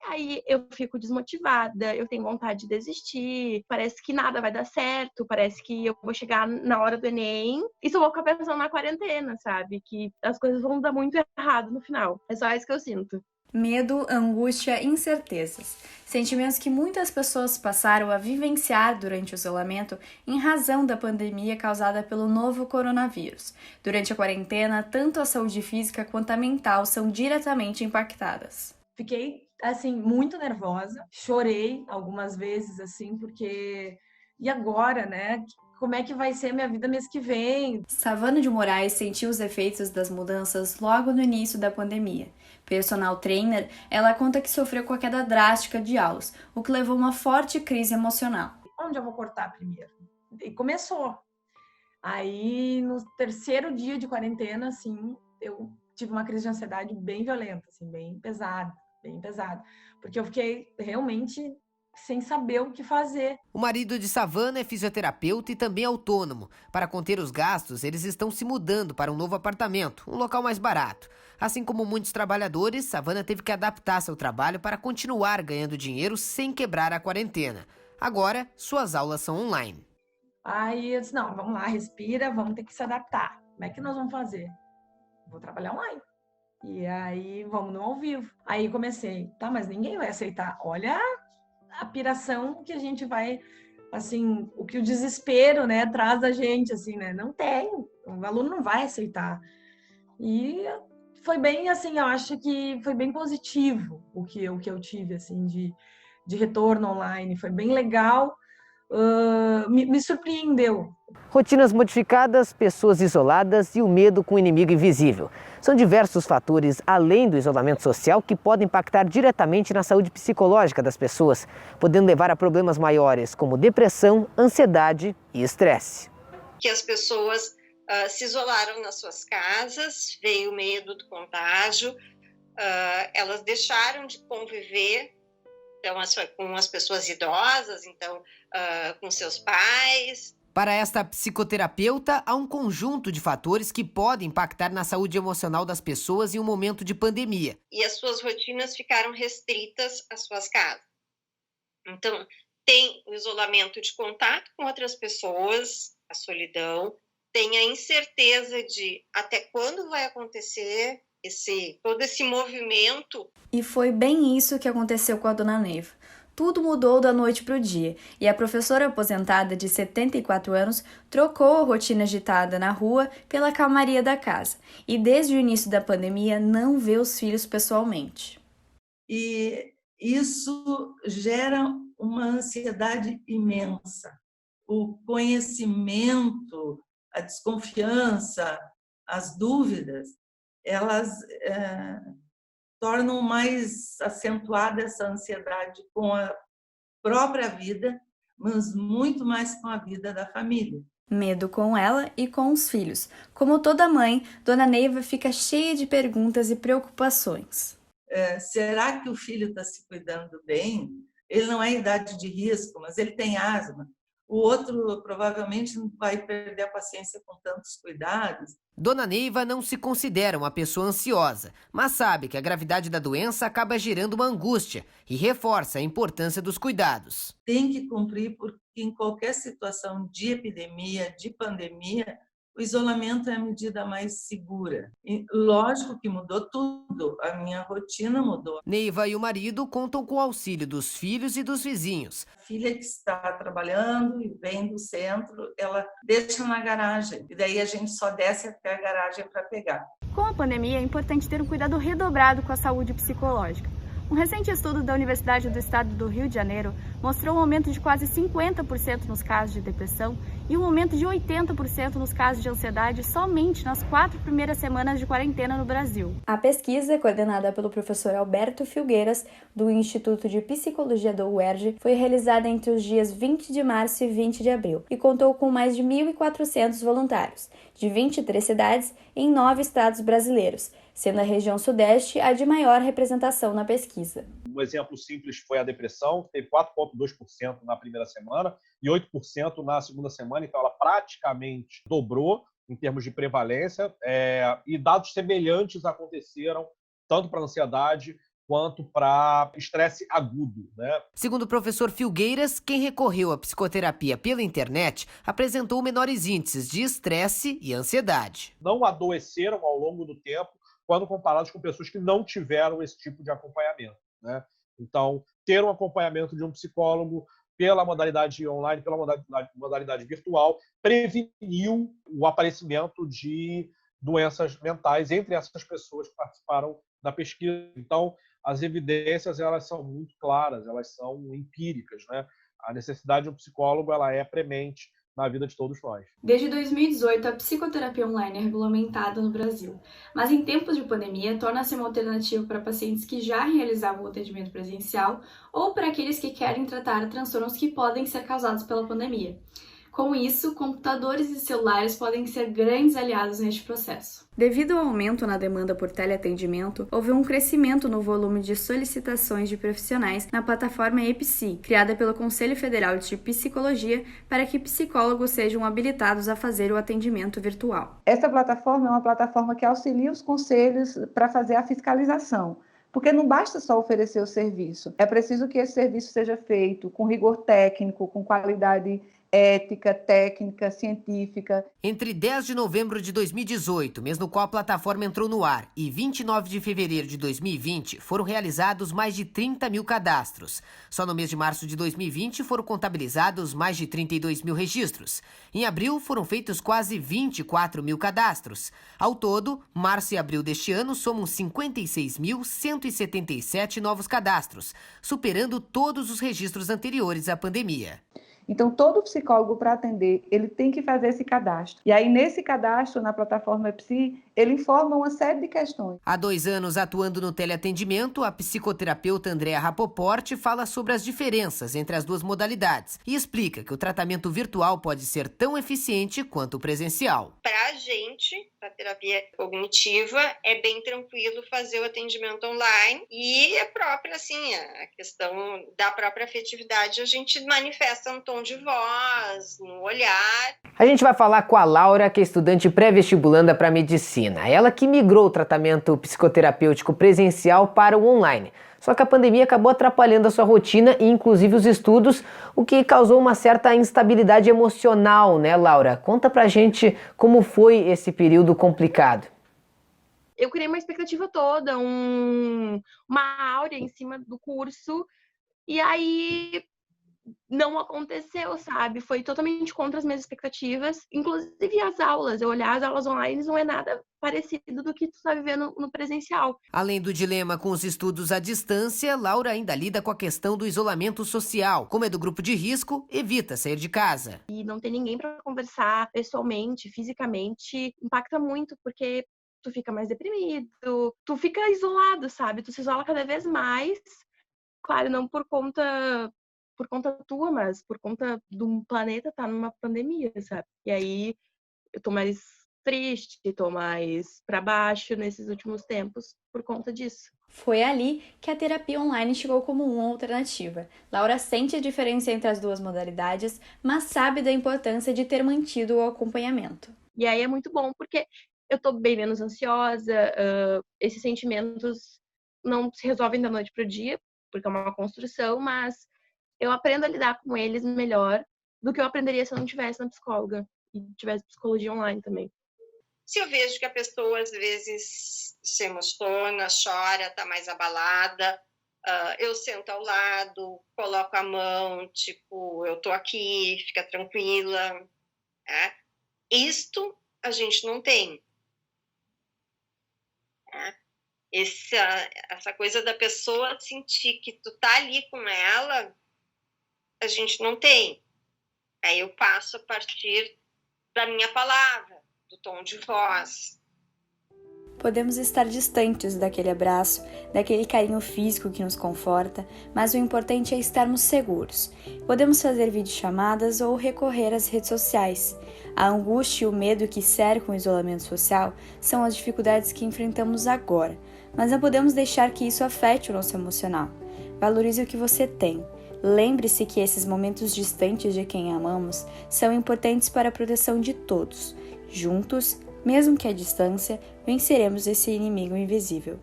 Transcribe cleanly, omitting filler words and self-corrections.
Aí eu fico desmotivada, eu tenho vontade de desistir, parece que nada vai dar certo, parece que eu vou chegar na hora do Enem e só vou ficar pensando na quarentena, sabe? Que as coisas vão dar muito errado no final. É só isso que eu sinto. Medo, angústia, incertezas. Sentimentos que muitas pessoas passaram a vivenciar durante o isolamento em razão da pandemia causada pelo novo coronavírus. Durante a quarentena, tanto a saúde física quanto a mental são diretamente impactadas. Fiquei, assim, muito nervosa, chorei algumas vezes, assim, porque e agora, né? Como é que vai ser a minha vida mês que vem? Savana de Moraes sentiu os efeitos das mudanças logo no início da pandemia. Personal trainer, ela conta que sofreu com a queda drástica de aulas, o que levou a uma forte crise emocional. Onde eu vou cortar primeiro? E começou. Aí, no terceiro dia de quarentena, assim, eu tive uma crise de ansiedade bem violenta, assim, bem pesada, bem pesada. Porque eu fiquei realmente sem saber o que fazer. O marido de Savana é fisioterapeuta e também autônomo. Para conter os gastos, eles estão se mudando para um novo apartamento, um local mais barato. Assim como muitos trabalhadores, Savana teve que adaptar seu trabalho para continuar ganhando dinheiro sem quebrar a quarentena. Agora, suas aulas são online. Aí eu disse, não, vamos lá, respira, vamos ter que se adaptar. Como é que nós vamos fazer? Vou trabalhar online. E aí, vamos no ao vivo. Aí comecei, tá, mas ninguém vai aceitar. Olha a piração que a gente vai, assim, o que o desespero, né, traz a gente, assim, né? Não tem, o aluno não vai aceitar. E foi bem, assim, eu acho que foi bem positivo o que eu tive, assim, de retorno online. Foi bem legal, me surpreendeu. Rotinas modificadas, pessoas isoladas e o medo com o inimigo invisível. São diversos fatores, além do isolamento social, que podem impactar diretamente na saúde psicológica das pessoas, podendo levar a problemas maiores, como depressão, ansiedade e estresse. Que as pessoas se isolaram nas suas casas, veio o medo do contágio, elas deixaram de conviver então, com as pessoas idosas, então, com seus pais. Para esta psicoterapeuta, há um conjunto de fatores que podem impactar na saúde emocional das pessoas em um momento de pandemia. E as suas rotinas ficaram restritas às suas casas. Então, tem o isolamento de contato com outras pessoas, a solidão, tem a incerteza de até quando vai acontecer todo esse movimento. E foi bem isso que aconteceu com a dona Neiva. Tudo mudou da noite para o dia e a professora aposentada de 74 anos trocou a rotina agitada na rua pela calmaria da casa e desde o início da pandemia não vê os filhos pessoalmente. E isso gera uma ansiedade imensa. O conhecimento, a desconfiança, as dúvidas, elas tornam mais acentuada essa ansiedade com a própria vida, mas muito mais com a vida da família. Medo com ela e com os filhos. Como toda mãe, Dona Neiva fica cheia de perguntas e preocupações. Será que o filho está se cuidando bem? Ele não é em idade de risco, mas ele tem asma. O outro provavelmente não vai perder a paciência com tantos cuidados. Dona Neiva não se considera uma pessoa ansiosa, mas sabe que a gravidade da doença acaba gerando uma angústia e reforça a importância dos cuidados. Tem que cumprir porque em qualquer situação de epidemia, de pandemia, o isolamento é a medida mais segura. E lógico que mudou tudo, a minha rotina mudou. Neiva e o marido contam com o auxílio dos filhos e dos vizinhos. A filha que está trabalhando e vem do centro, ela deixa na garagem. E daí a gente só desce até a garagem para pegar. Com a pandemia, é importante ter um cuidado redobrado com a saúde psicológica. Um recente estudo da Universidade do Estado do Rio de Janeiro mostrou um aumento de quase 50% nos casos de depressão e um aumento de 80% nos casos de ansiedade somente nas 4 primeiras semanas de quarentena no Brasil. A pesquisa, coordenada pelo professor Alberto Filgueiras, do Instituto de Psicologia da UERJ, foi realizada entre os dias 20 de março e 20 de abril e contou com mais de 1.400 voluntários, de 23 cidades em 9 estados brasileiros, sendo a região sudeste a de maior representação na pesquisa. Um exemplo simples foi a depressão, que teve 4,2% na primeira semana e 8% na segunda semana, então ela praticamente dobrou em termos de prevalência, e dados semelhantes aconteceram tanto para a ansiedade quanto para estresse agudo, né? Segundo o professor Filgueiras, quem recorreu à psicoterapia pela internet apresentou menores índices de estresse e ansiedade. Não adoeceram ao longo do tempo quando comparados com pessoas que não tiveram esse tipo de acompanhamento, né? Então, ter um acompanhamento de um psicólogo pela modalidade online, pela modalidade virtual, preveniu o aparecimento de doenças mentais entre essas pessoas que participaram da pesquisa. Então, as evidências elas são muito claras, elas são empíricas, né? A necessidade de um psicólogo ela é premente na vida de todos nós. Desde 2018, a psicoterapia online é regulamentada no Brasil, mas em tempos de pandemia torna-se uma alternativa para pacientes que já realizavam o atendimento presencial ou para aqueles que querem tratar transtornos que podem ser causados pela pandemia. Com isso, computadores e celulares podem ser grandes aliados neste processo. Devido ao aumento na demanda por teleatendimento, houve um crescimento no volume de solicitações de profissionais na plataforma EPSI, criada pelo Conselho Federal de Psicologia, para que psicólogos sejam habilitados a fazer o atendimento virtual. Essa plataforma é uma plataforma que auxilia os conselhos para fazer a fiscalização. Porque não basta só oferecer o serviço, é preciso que esse serviço seja feito com rigor técnico, com qualidade ética, técnica, científica. Entre 10 de novembro de 2018, mês no qual a plataforma entrou no ar, e 29 de fevereiro de 2020, foram realizados mais de 30 mil cadastros. Só no mês de março de 2020 foram contabilizados mais de 32 mil registros. Em abril, foram feitos quase 24 mil cadastros. Ao todo, março e abril deste ano somam 56.177 novos cadastros, superando todos os registros anteriores à pandemia. Então, todo psicólogo, para atender, ele tem que fazer esse cadastro. E aí, nesse cadastro, na plataforma EPSI, ele informa uma série de questões. Há 2 anos atuando no teleatendimento, a psicoterapeuta Andréa Rapoporte fala sobre as diferenças entre as duas modalidades e explica que o tratamento virtual pode ser tão eficiente quanto o presencial. Para a gente, a terapia cognitiva, é bem tranquilo fazer o atendimento online e a própria, assim, a questão da própria afetividade, a gente manifesta no tom de voz, no olhar. A gente vai falar com a Laura, que é estudante pré-vestibulanda para medicina. Ela que migrou o tratamento psicoterapêutico presencial para o online. Só que a pandemia acabou atrapalhando a sua rotina e inclusive os estudos, o que causou uma certa instabilidade emocional, né, Laura? Conta pra gente como foi esse período complicado. Eu criei uma expectativa toda, uma áurea em cima do curso, e aí não aconteceu, sabe? Foi totalmente contra as minhas expectativas. Inclusive as aulas, eu olhar as aulas online não é nada parecido do que tu tá vivendo no presencial. Além do dilema com os estudos à distância, Laura ainda lida com a questão do isolamento social. Como é do grupo de risco, evita sair de casa. E não ter ninguém para conversar pessoalmente, fisicamente, impacta muito, porque tu fica mais deprimido, tu fica isolado, sabe? Tu se isola cada vez mais. Claro, não por conta tua, mas por conta do planeta tá numa pandemia, sabe? E aí eu tô mais triste, tô mais pra baixo nesses últimos tempos por conta disso. Foi ali que a terapia online chegou como uma alternativa. Laura sente a diferença entre as duas modalidades, mas sabe da importância de ter mantido o acompanhamento. E aí é muito bom, porque eu tô bem menos ansiosa, esses sentimentos não se resolvem da noite pro dia, porque é uma construção, mas eu aprendo a lidar com eles melhor do que eu aprenderia se eu não tivesse na psicóloga e tivesse psicologia online também. Se eu vejo que a pessoa, às vezes, se emociona, chora, está mais abalada, eu sento ao lado, coloco a mão, tipo, eu tô aqui, fica tranquila. Né? Isto a gente não tem. Né? Essa coisa da pessoa sentir que tu tá ali com ela, a gente não tem. Aí eu passo a partir da minha palavra, do tom de voz. Podemos estar distantes daquele abraço, daquele carinho físico que nos conforta, mas o importante é estarmos seguros. Podemos fazer videochamadas ou recorrer às redes sociais. A angústia e o medo que cercam o isolamento social são as dificuldades que enfrentamos agora, mas não podemos deixar que isso afete o nosso emocional. Valorize o que você tem. Lembre-se que esses momentos distantes de quem amamos são importantes para a proteção de todos. Juntos, mesmo que à distância, venceremos esse inimigo invisível.